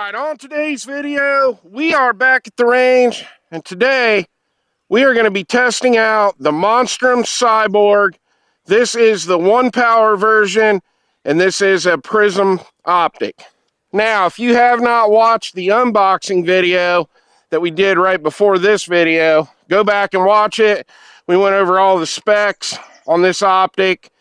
Alright, on today's video, we are back at the range, and today we are going to be testing out the Monstrum Cyborg. This is the 1-power version, and this is a Prism Optic. Now, if you have not watched the unboxing video that we did right before this video, go back and watch it. We went over all the specs on this optic.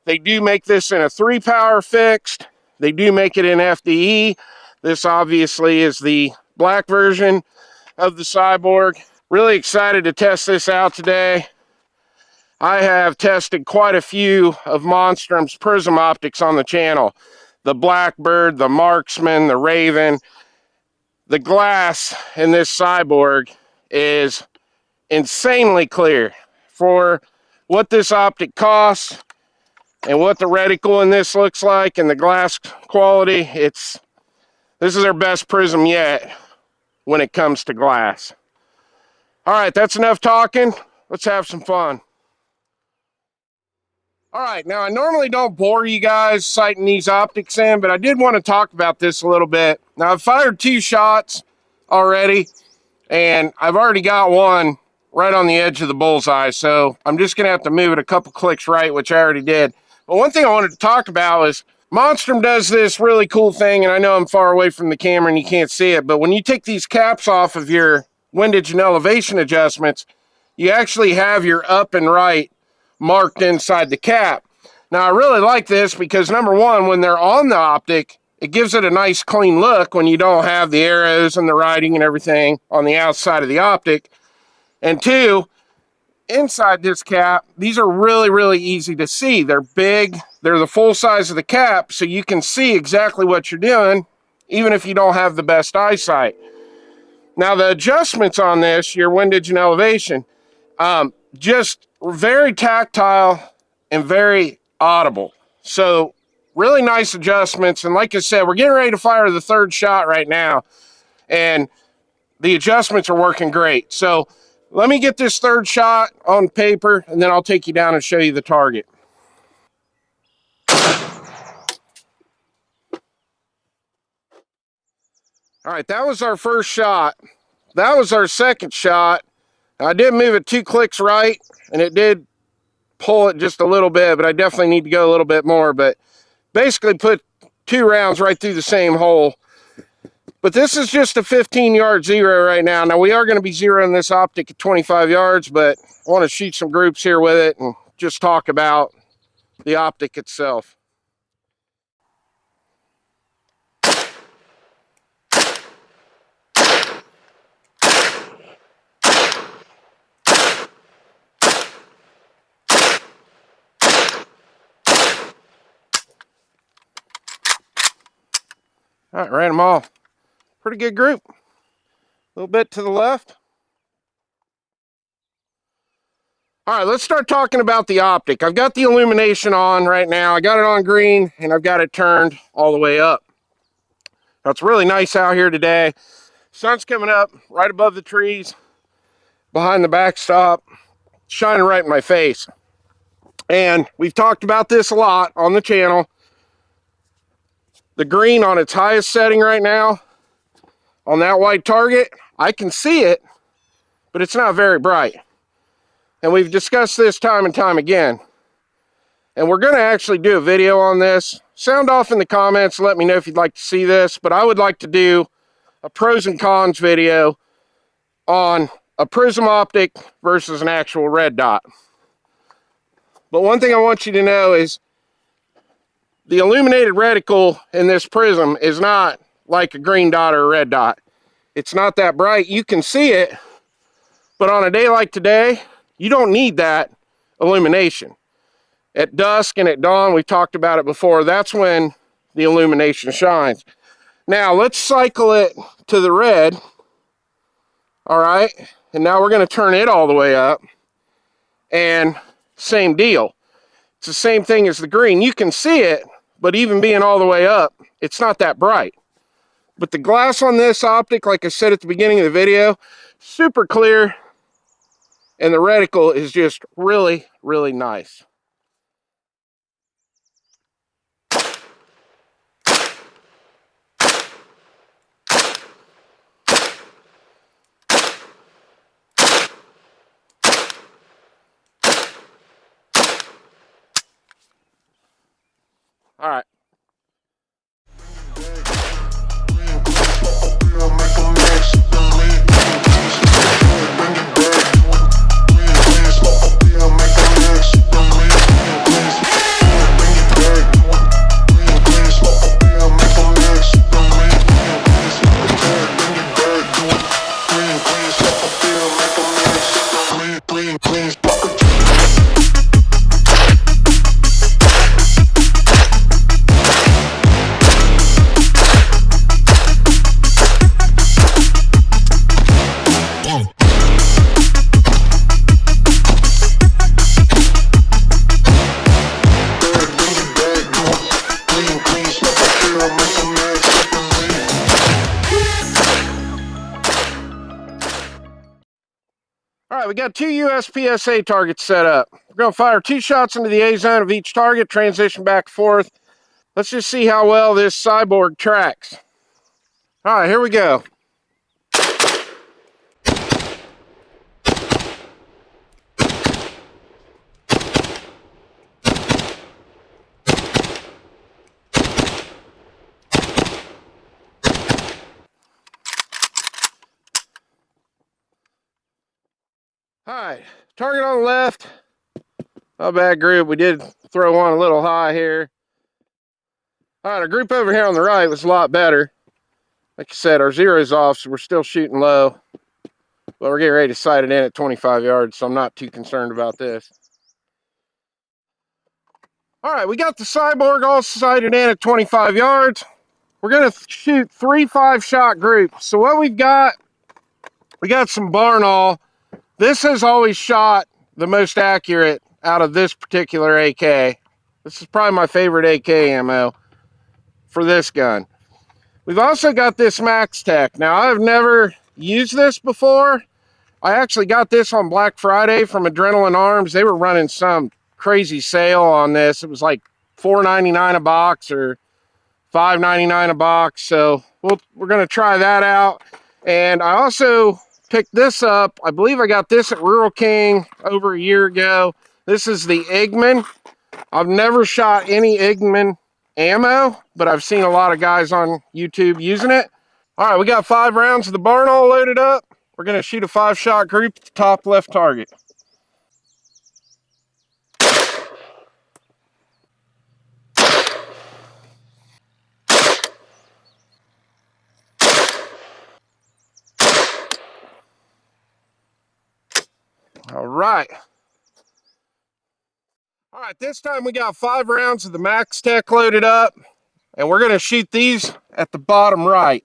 They do make this in a 3-power fixed. They do make it in FDE. This obviously is the black version of the Cyborg. Really excited to test this out today. I have tested quite a few of Monstrum's Prism Optics on the channel. The Blackbird, the Marksman, the Raven. The glass in this Cyborg is insanely clear. For what this optic costs and what the reticle in this looks like and the glass quality, this is their best prism yet when it comes to glass. All right, that's enough talking. Let's have some fun. All right, now I normally don't bore you guys sighting these optics in, but I did want to talk about this a little bit. Now, I've fired 2 shots already, and I've already got one right on the edge of the bullseye, so I'm just going to have to move it a couple clicks right, which I already did. But one thing I wanted to talk about is Monstrum does this really cool thing, and I know I'm far away from the camera and you can't see it, but when you take these caps off of your windage and elevation adjustments, you actually have your up and right marked inside the cap. Now, I really like this because, number one, when they're on the optic, it gives it a nice clean look when you don't have the arrows and the writing and everything on the outside of the optic. And 2, inside this cap, these are really, really easy to see. They're big. They're the full size of the cap, so you can see exactly what you're doing, even if you don't have the best eyesight. Now, the adjustments on this, your windage and elevation, just very tactile and very audible. So, really nice adjustments. And like I said, we're getting ready to fire the 3rd shot right now, and the adjustments are working great. So, let me get this 3rd shot on paper, and then I'll take you down and show you the target. All right, that was our 1st shot. That was our 2nd shot. I did move it 2 clicks right, and it did pull it just a little bit, but I definitely need to go a little bit more. But basically put 2 rounds right through the same hole. But this is just a 15-yard zero right now. Now, we are going to be zeroing this optic at 25 yards, but I want to shoot some groups here with it and just talk about the optic itself. All right, ran them all. Pretty good group. A little bit to the left. All right, let's start talking about the optic. I've got the illumination on right now. I got it on green, and I've got it turned all the way up. Now, it's really nice out here today. Sun's coming up right above the trees, behind the backstop, shining right in my face. And we've talked about this a lot on the channel. The green on its highest setting right now, on that white target, I can see it, but it's not very bright. And we've discussed this time and time again. And we're going to actually do a video on this. Sound off in the comments, let me know if you'd like to see this, but I would like to do a pros and cons video on a Prism Optic versus an actual red dot. But one thing I want you to know is the illuminated reticle in this prism is not like a green dot or a red dot. It's not that bright. You can see it, but on a day like today, you don't need that illumination. At dusk and at dawn, we've talked about it before, that's when the illumination shines. Now, let's cycle it to the red. All right, and now we're going to turn it all the way up, and same deal. It's the same thing as the green. You can see it, but even being all the way up, it's not that bright. But the glass on this optic, like I said at the beginning of the video, super clear, and the reticle is just really, really nice. All right. All right, we got 2 USPSA targets set up. We're going to fire 2 shots into the A zone of each target, transition back and forth. Let's just see how well this Cyborg tracks. All right, here we go. All right, target on the left. Not a bad group. We did throw one a little high here. All right, our group over here on the right was a lot better. Like I said, our zero's off, so we're still shooting low. But we're getting ready to sight it in at 25 yards, so I'm not too concerned about this. All right, we got the Cyborg all sighted in at 25 yards. We're going to shoot 3 5-shot groups. So what we've got, we got some Barnall. This has always shot the most accurate out of this particular AK. This is probably my favorite AK ammo for this gun. We've also got this Max Tech. Now, I've never used this before. I actually got this on Black Friday from Adrenaline Arms. They were running some crazy sale on this. It was like $4.99 a box or $5.99 a box. So we're going to try that out. And I also picked this up. I believe I got this at Rural King over a year ago. This is the Eggman. I've never shot any Eggman ammo, but I've seen a lot of guys on YouTube using it. All right, we got 5 rounds of the Barnall loaded up. We're going to shoot a 5-shot group at the top left target. All right. All right, this time we got 5 rounds of the Max Tech loaded up, and we're going to shoot these at the bottom right.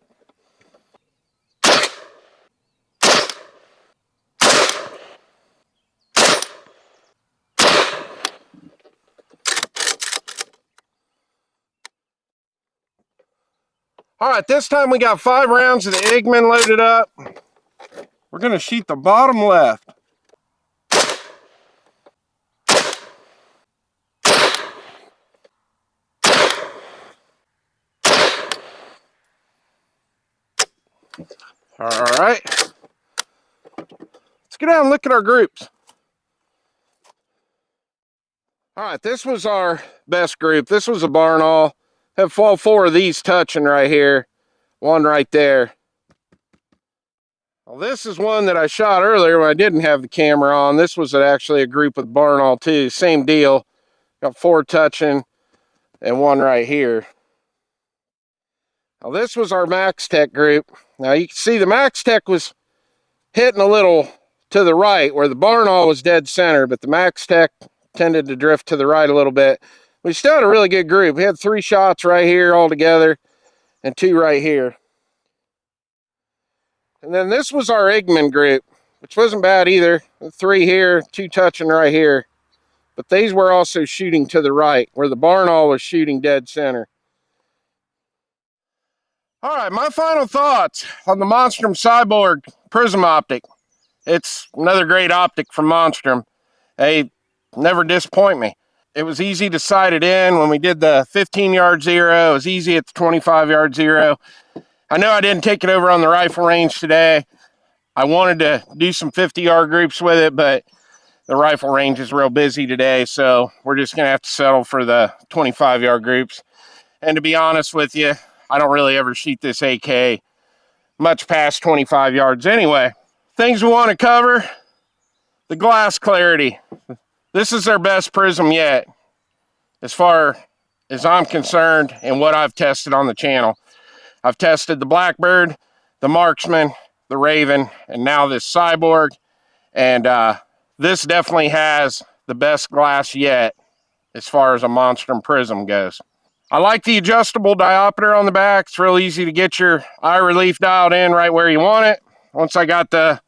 All right, this time we got 5 rounds of the Eggman loaded up. We're going to shoot the bottom left. All right. Let's get down and look at our groups. All right, this was our best group. This was a Barnall. Have all 4 of these touching right here. One right there. Well, this is one that I shot earlier when I didn't have the camera on. This was actually a group with Barnall too. Same deal. Got 4 touching and 1 right here. Now this was our Max Tech group. Now you can see the Max Tech was hitting a little to the right where the Barnall was dead center, but the Max Tech tended to drift to the right a little bit. We still had a really good group. We had 3 shots right here all together and 2 right here. And then this was our Eggman group, which wasn't bad either. 3 here, 2 touching right here. But these were also shooting to the right, where the Barnall was shooting dead center. All right, my final thoughts on the Monstrum Cyborg Prism Optic. It's another great optic from Monstrum. They never disappoint me. It was easy to sight it in when we did the 15-yard zero. It was easy at the 25-yard zero. I know I didn't take it over on the rifle range today. I wanted to do some 50-yard groups with it, but the rifle range is real busy today, so we're just going to have to settle for the 25-yard groups. And to be honest with you, I don't really ever shoot this AK much past 25 yards anyway. Things we want to cover, the glass clarity. This is their best prism yet, as far as I'm concerned, and what I've tested on the channel. I've tested the Blackbird, the Marksman, the Raven, and now this Cyborg. And this definitely has the best glass yet as far as a Monstrum prism goes. I like the adjustable diopter on the back. It's real easy to get your eye relief dialed in right where you want it. Once I got the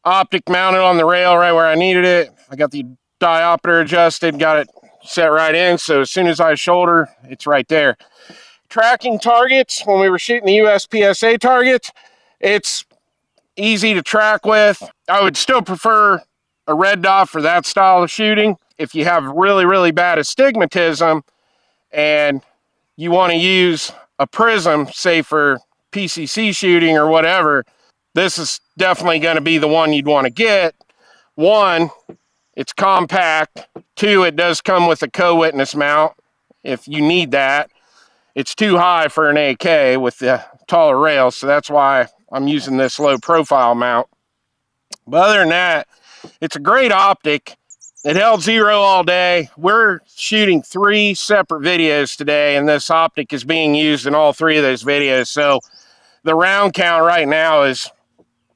optic mounted on the rail right where I needed it, I got the diopter adjusted, got it set right in, so as soon as I shoulder, it's right there. Tracking targets, when we were shooting the USPSA targets, it's easy to track with. I would still prefer a red dot for that style of shooting. If you have really, really bad astigmatism and you want to use a prism, say for PCC shooting or whatever, this is definitely going to be the one you'd want to get. One, it's compact. Two, it does come with a co-witness mount if you need that. It's too high for an AK with the taller rail, so that's why I'm using this low profile mount. But other than that, it's a great optic. It held zero all day. We're shooting 3 separate videos today, and this optic is being used in all 3 of those videos. So the round count right now is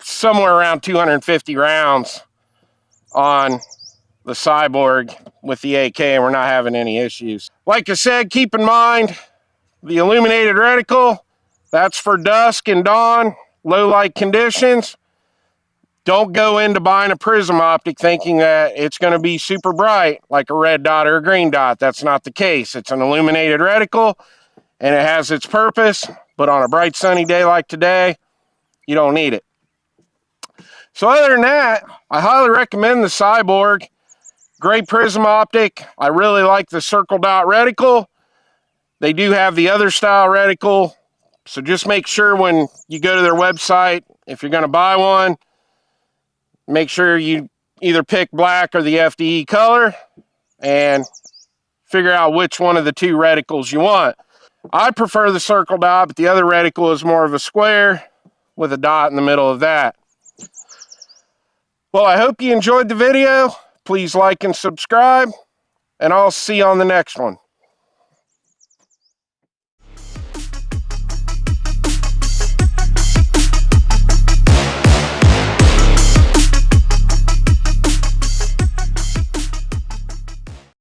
somewhere around 250 rounds on the Cyborg with the AK, and we're not having any issues. Like I said, keep in mind the illuminated reticle, that's for dusk and dawn, low light conditions. Don't go into buying a prism optic thinking that it's going to be super bright like a red dot or a green dot. That's not the case. It's an illuminated reticle and it has its purpose, but on a bright sunny day like today, you don't need it. So other than that, I highly recommend the Cyborg. Great prism optic. I really like the circle dot reticle. They do have the other style reticle, so just make sure when you go to their website, if you're going to buy one, make sure you either pick black or the FDE color and figure out which one of the 2 reticles you want. I prefer the circle dot, but the other reticle is more of a square with a dot in the middle of that. Well, I hope you enjoyed the video. Please like and subscribe, and I'll see you on the next one.